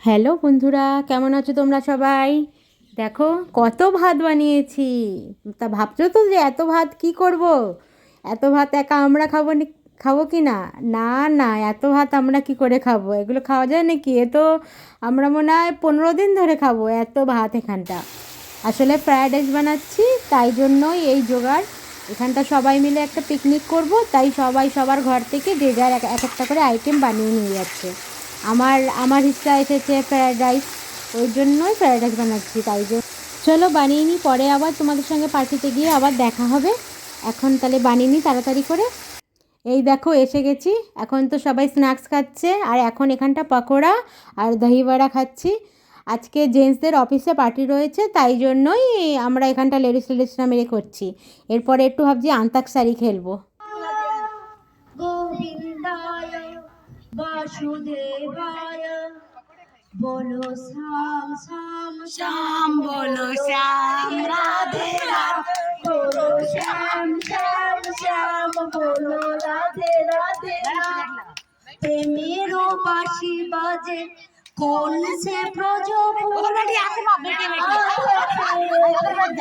Hello বন্ধুরা, কেমন আছো তোমরা সবাই? দেখো কত ভাত বানিয়েছি। তা ভাবছো তো যে এত ভাত কি করব? এত ভাত একা আমরা খাবো খাবো কি না? না না, এত ভাত আমরা কি করে খাবো? এগুলো খাওয়া যায় নাকি? এ তো আমরা মনে হয় 15 দিন ধরে খাবো এত ভাত এখানটা। আসলে ফ্রায়েড রাইস বানাচ্ছি, তাই জন্যই এই জোগাড়। এখানটা সবাই মিলে একটা পিকনিক করব, তাই সবাই সবার ঘর থেকে যে যার এক একটা করে আইটেম বানিয়ে নিয়ে যাচ্ছে। আমার আমার হিস্সা এসেছে ফ্রায়েড রাইস, ওই জন্যই ফ্রায়েড রাইস বানাচ্ছি। তাই জন্য চলো বানিয়ে নিই, পরে আবার তোমাদের সঙ্গে পার্টিতে গিয়ে আবার দেখা হবে। এখন তাহলে বানিয়ে নিই তাড়াতাড়ি করে। এই দেখো এসে গেছি। এখন তো সবাই স্ন্যাক্স খাচ্ছে, আর এখন এখানটা পকোড়া আর দহি বড়া খাচ্ছি। আজকে জেন্টসদের অফিসে পার্টি রয়েছে, তাই জন্যই আমরা এখানটা লেডিসরা মেরে করছি। এরপরে একটু ভাবছি আন্তাক্ষরী খেলবো। গোবিন্দায় বাসুদেবায় বলো শ্যাম শ্যাম শ্যাম বলো শ্যাম রাধে রাধে বলো শ্যাম শ্যাম শ্যাম বলো রাধে রাধে প্রেমেরও বাঁশি বাজে কোন সে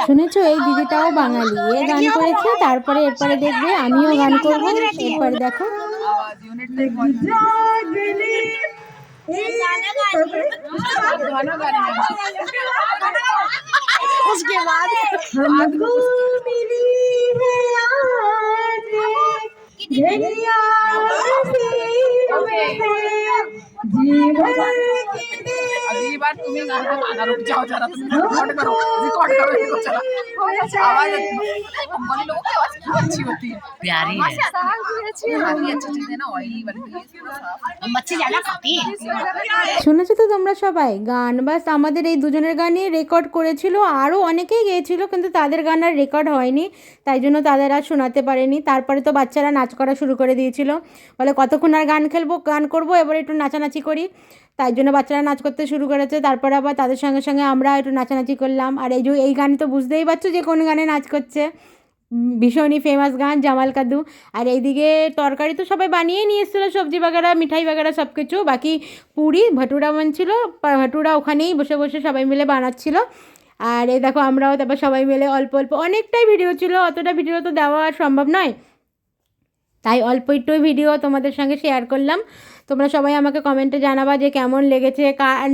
শুনেছো এই দিদিটাও বাঙালি, এ গান করেছে। তারপরে এরপরে দেখবে আমিও গান করবো। এরপরে দেখো उसके बाद हमको मिली है आज घड़िया नसीब में जीवन की अगली बार तुम्हें गाना गाना रुक जाओ जरा, तुम रिकॉर्ड करो इनको चला आवाज बंगाली लोगों की आवाज बहुत अच्छी होती है, प्यारी है, खाती अच्छी चीजें ना, ऑयली वाली मच्छी ज्यादा खाती है। শুনেছো তো তোমরা সবাই গান? বাস আমাদের এই দুজনের গানই রেকর্ড করেছিল, আরও অনেকেই গেয়েছিল, কিন্তু তাদের গান আর রেকর্ড হয়নি, তাই জন্য তাদের আর শোনাতে পারেনি। তারপরে তো বাচ্চারা নাচ করা শুরু করে দিয়েছিল, বলে কতক্ষণ আর গান করবো, এবার একটু নাচানাচি করি। তাই জন্য বাচ্চারা নাচ করতে শুরু করেছে। তারপরে আবার তাদের সঙ্গে সঙ্গে আমরা একটু নাচানাচি করলাম। আর এই গান তো বুঝতেই পারছো যে কোন গানে নাচ করছে। ভীষণই ফেমাস গান জামাল কাদু। আর এইদিকে তরকারি তো সবাই বানিয়েই নিয়ে এসেছিলো, সবজি বাগারা মিঠাই বাগারা সব কিছু। বাকি পুরি ভটুরা বানছিল, ভটুরা ওখানেই বসে বসে সবাই মিলে বানাচ্ছিল। আর এই দেখো আমরাও তারপর সবাই মিলে অল্প অল্প, অনেকটাই ভিডিও ছিল, অতটা ভিডিও তো দেওয়া সম্ভব নয়, তাই অল্প একটু ভিডিও তোমাদের সঙ্গে শেয়ার করলাম। তোমরা সবাই আমাকে কমেন্টে জানাবা যে কেমন লেগেছে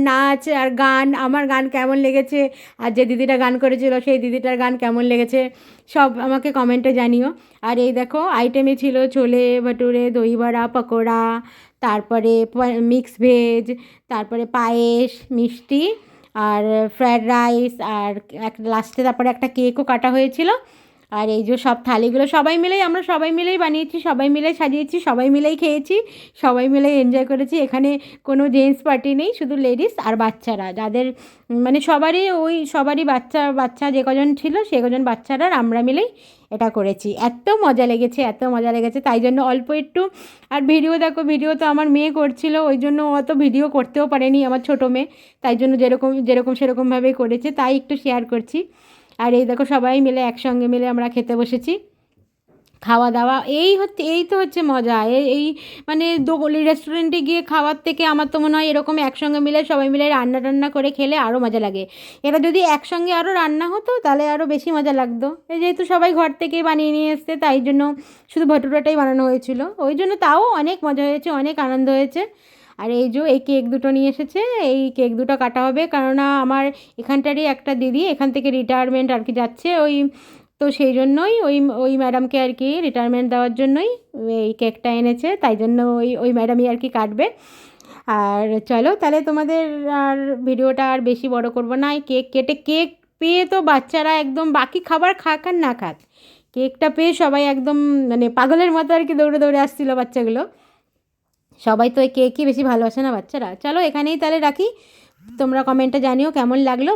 নাচ আর গান, আমার গান কেমন লেগেছে, আর যে দিদিটা গান করেছিল সেই দিদিটার গান কেমন লেগেছে, সব আমাকে কমেন্টে জানিও। আর এই দেখো আইটেমে ছিল ছোলে ভটুরে, দই বড়া, পকোড়া, তারপরে মিক্স ভেজ, তারপরে পায়েস, মিষ্টি, আর ফ্রায়েড রাইস, আর লাস্টে তারপরে একটা কেকও কাটা হয়েছিল। আর এই যে সব থালিগুলো আমরা সবাই মিলেই বানিয়েছি, সবাই মিলেই সাজিয়েছি, সবাই মিলেই খেয়েছি, সবাই মিলেই এনজয় করেছি। এখানে কোনো জেন্টস পার্টি নেই, শুধু লেডিস আর বাচ্চারা, যাদের মানে সবারই বাচ্চা বাচ্চা যে কজন ছিল সে কজন বাচ্চারা আর আমরা মিলেই এটা করেছি। এত মজা লেগেছে, তাই জন্য অল্প একটু। আর ভিডিও দেখো, ভিডিও তো আমার মেয়ে করছিল, ওই জন্য অত ভিডিও করতেও পারেনি, আমার ছোটো মেয়ে, তাই জন্য যেরকম সেরকমভাবেই করেছে, তাই একটু শেয়ার করছি। আর এই দেখো সবাই মিলে একসঙ্গে মিলে আমরা খেতে বসেছি। খাওয়া দাওয়া এই তো হচ্ছে মজা। এই মানে রেস্টুরেন্টে গিয়ে খাওয়ার থেকে আমার তো মনে হয় এরকম একসঙ্গে মিলে সবাই মিলে রান্না করে খেলে আরও মজা লাগে। এটা যদি একসঙ্গে আরও রান্না হতো তাহলে আরও বেশি মজা লাগতো। যেহেতু সবাই ঘর থেকেই বানিয়ে নিয়ে এসছে, তাই জন্য শুধু ভটুরাটাই বানানো হয়েছিল, ওই জন্য তাও অনেক মজা হয়েছে, অনেক আনন্দ হয়েছে। আর এই কেক দুটো নিয়ে এসেছে, এই কেক দুটো কাটা হবে, কেননা আমার এখানটারই একটা দিদি এখান থেকে রিটায়ারমেন্ট আর কি যাচ্ছে, তো সেই জন্যই ওই ম্যাডামকে আর কি রিটায়ারমেন্ট দেওয়ার জন্যই এই কেকটা এনেছে, তাই জন্য ওই ম্যাডামই আর কি কাটবে। আর চলো তাহলে তোমাদের আর ভিডিওটা আর বেশি বড় করবো না। কেক পেয়ে তো বাচ্চারা একদম, বাকি খাবার খাক আর না খাক, কেকটা পেয়ে সবাই একদম মানে পাগলের মতো আর কি দৌড়ে দৌড়ে আসছিলো বাচ্চাগুলো। সবাই তো এই কেকই বেশি ভালোবাসে না বাচ্চারা। চলো এখানেই তাহলে রাখি, তোমরা কমেন্টে জানিও কেমন লাগলো।